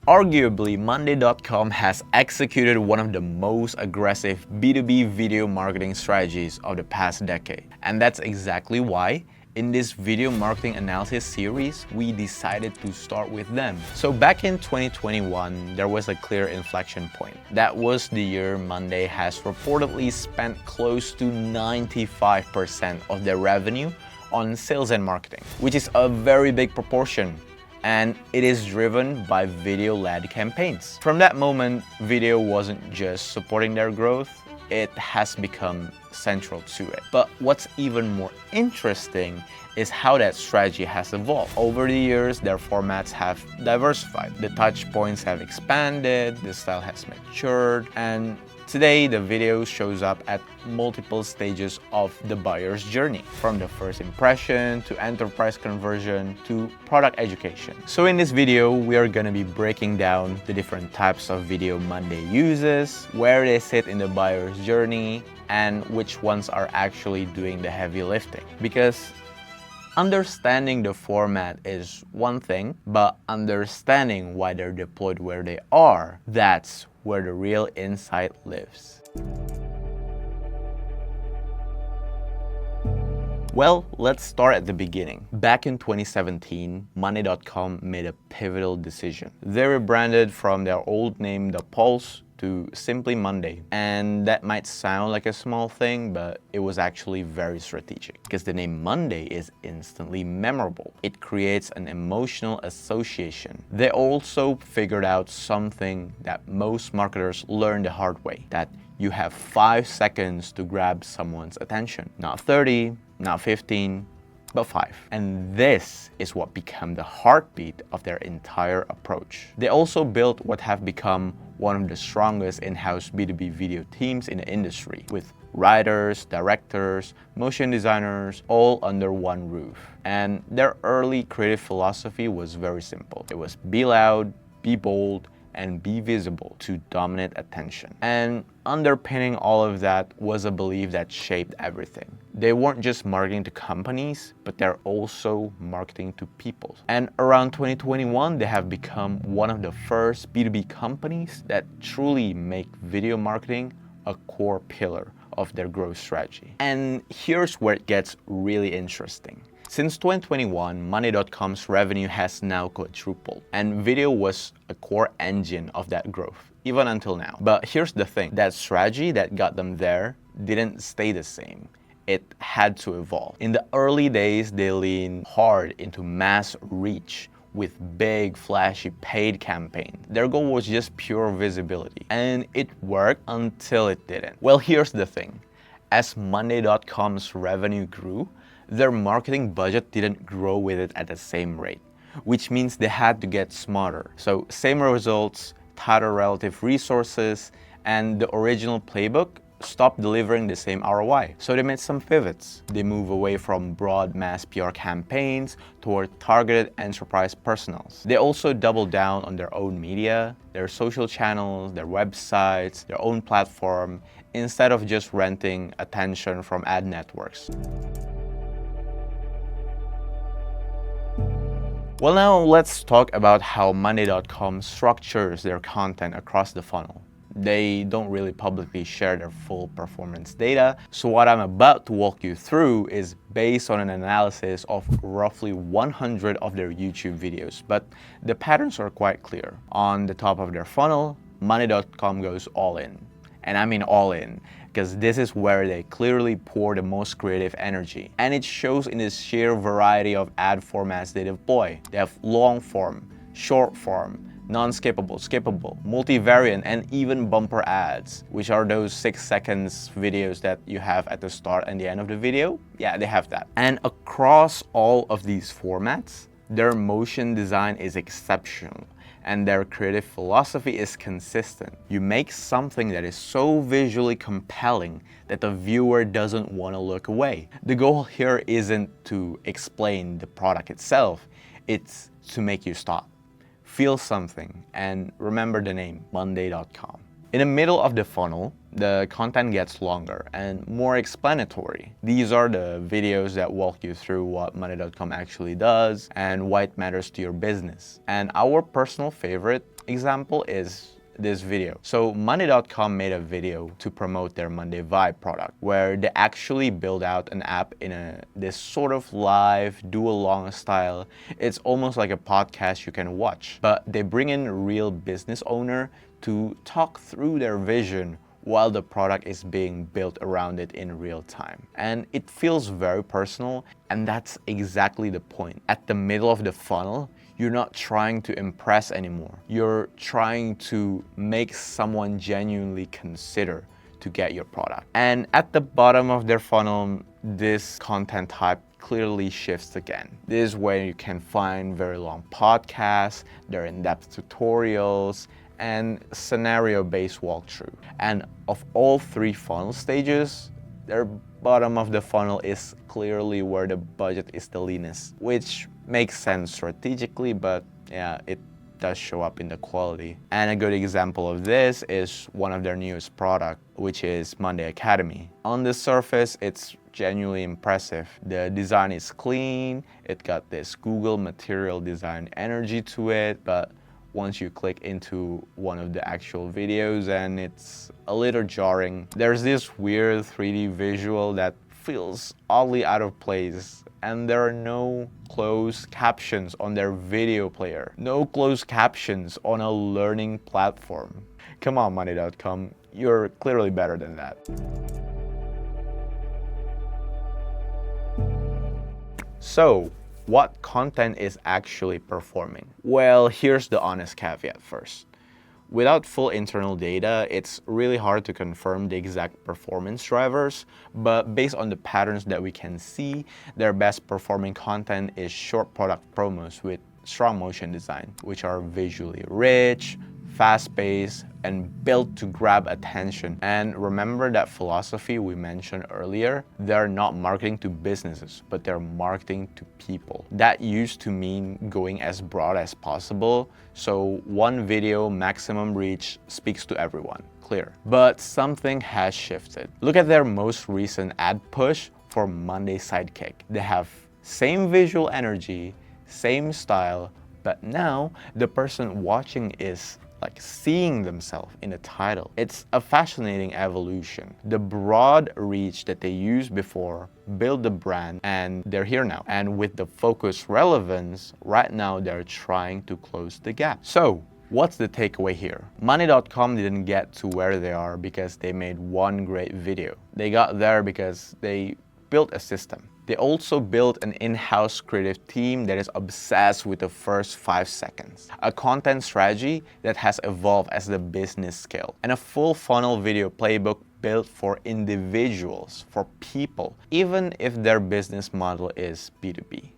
Arguably, Monday.com has executed one of the most aggressive B2B video marketing strategies of the past decade. And that's exactly why, in this video marketing analysis series, we decided to start with them. So back in 2021, there was a clear inflection point. That was the year Monday has reportedly spent close to 95% of their revenue on sales and marketing, which is a very big proportion. And it is driven by video-led campaigns. From that moment, video wasn't just supporting their growth, it has become central to it. But what's even more interesting is how that strategy has evolved. Over the years, their formats have diversified. The touch points have expanded, the style has matured, and today the video shows up at multiple stages of the buyer's journey, from the first impression to enterprise conversion to product education. So in this video, we are gonna be breaking down the different types of video Monday uses, where they sit in the buyer's journey, and which ones are actually doing the heavy lifting. Because understanding the format is one thing, but understanding why they're deployed where they are, that's where the real insight lives. Well, let's start at the beginning. Back in 2017, Monday.com made a pivotal decision. They rebranded from their old name, The Pulse, to simply Monday. And that might sound like a small thing, but it was actually very strategic, because the name Monday is instantly memorable. It creates an emotional association. They also figured out something that most marketers learn the hard way, that you have 5 seconds to grab someone's attention. Not 30, not 15, but 5. And this is what became the heartbeat of their entire approach. They also built what have become one of the strongest in-house B2B video teams in the industry, with writers, directors, motion designers, all under one roof. And their early creative philosophy was very simple. It was be loud, be bold, and be visible to dominate attention. And underpinning all of that was a belief that shaped everything. They weren't just marketing to companies, but they're also marketing to people. And around 2021, they have become one of the first B2B companies that truly make video marketing a core pillar of their growth strategy. And here's where it gets really interesting. Since 2021, Monday.com's revenue has now quadrupled, and video was a core engine of that growth, even until now. But here's the thing, that strategy that got them there didn't stay the same. It had to evolve. In the early days, they leaned hard into mass reach with big, flashy paid campaigns. Their goal was just pure visibility, and it worked until it didn't. Well, here's the thing. As Monday.com's revenue grew, their marketing budget didn't grow with it at the same rate, which means they had to get smarter. So same results, tighter relative resources, and the original playbook stopped delivering the same ROI. So they made some pivots. They moved away from broad mass PR campaigns toward targeted enterprise personals. They also doubled down on their own media, their social channels, their websites, their own platform, instead of just renting attention from ad networks. Well, now let's talk about how Monday.com structures their content across the funnel. They don't really publicly share their full performance data, so what I'm about to walk you through is based on an analysis of roughly 100 of their YouTube videos, but the patterns are quite clear. On the top of their funnel, Monday.com goes all in. And I mean all in, because this is where they clearly pour the most creative energy. And it shows in the sheer variety of ad formats they deploy. They have long form, short form, non-skippable, skippable, multivariant, and even bumper ads, which are those 6 seconds videos that you have at the start and the end of the video. Yeah, they have that. And across all of these formats, their motion design is exceptional, and their creative philosophy is consistent. You make something that is so visually compelling that the viewer doesn't want to look away. The goal here isn't to explain the product itself, it's to make you stop, feel something, and remember the name, Monday.com. In the middle of the funnel, the content gets longer and more explanatory. These are the videos that walk you through what Monday.com actually does and why it matters to your business. And our personal favorite example is this video. So Monday.com made a video to promote their Monday Vibe product, where they actually build out an app in this sort of live do-along style. It's almost like a podcast you can watch, but they bring in a real business owner to talk through their vision while the product is being built around it in real time. And it feels very personal, and that's exactly the point. At the middle of the funnel, you're not trying to impress anymore. You're trying to make someone genuinely consider to get your product. And at the bottom of their funnel, this content type clearly shifts again. This is where you can find very long podcasts, their in-depth tutorials, and scenario-based walkthrough. And of all three funnel stages, their bottom of the funnel is clearly where the budget is the leanest, which makes sense strategically, but yeah, it does show up in the quality. And a good example of this is one of their newest product, which is Monday Academy. On the surface, it's genuinely impressive. The design is clean, it got this Google material design energy to it, but once you click into one of the actual videos, and it's a little jarring. There's this weird 3D visual that feels oddly out of place, and there are no closed captions on their video player. No closed captions on a learning platform. Come on, Monday.com, you're clearly better than that. So, what content is actually performing? Well, here's the honest caveat first. Without full internal data, it's really hard to confirm the exact performance drivers, but based on the patterns that we can see, their best performing content is short product promos with strong motion design, which are visually rich, fast-paced, and built to grab attention. And remember that philosophy we mentioned earlier? They're not marketing to businesses, but they're marketing to people. That used to mean going as broad as possible, so one video maximum reach speaks to everyone, clear. But something has shifted. Look at their most recent ad push for Monday Sidekick. They have same visual energy, same style, but now the person watching is like seeing themselves in the title. It's a fascinating evolution. The broad reach that they used before built the brand, and they're here now. And with the focused relevance, right now they're trying to close the gap. So, what's the takeaway here? Money.com didn't get to where they are because they made one great video. They got there because they built a system. They also built an in-house creative team that is obsessed with the first 5 seconds, a content strategy that has evolved as the business scale, and a full funnel video playbook built for individuals, for people, even if their business model is B2B.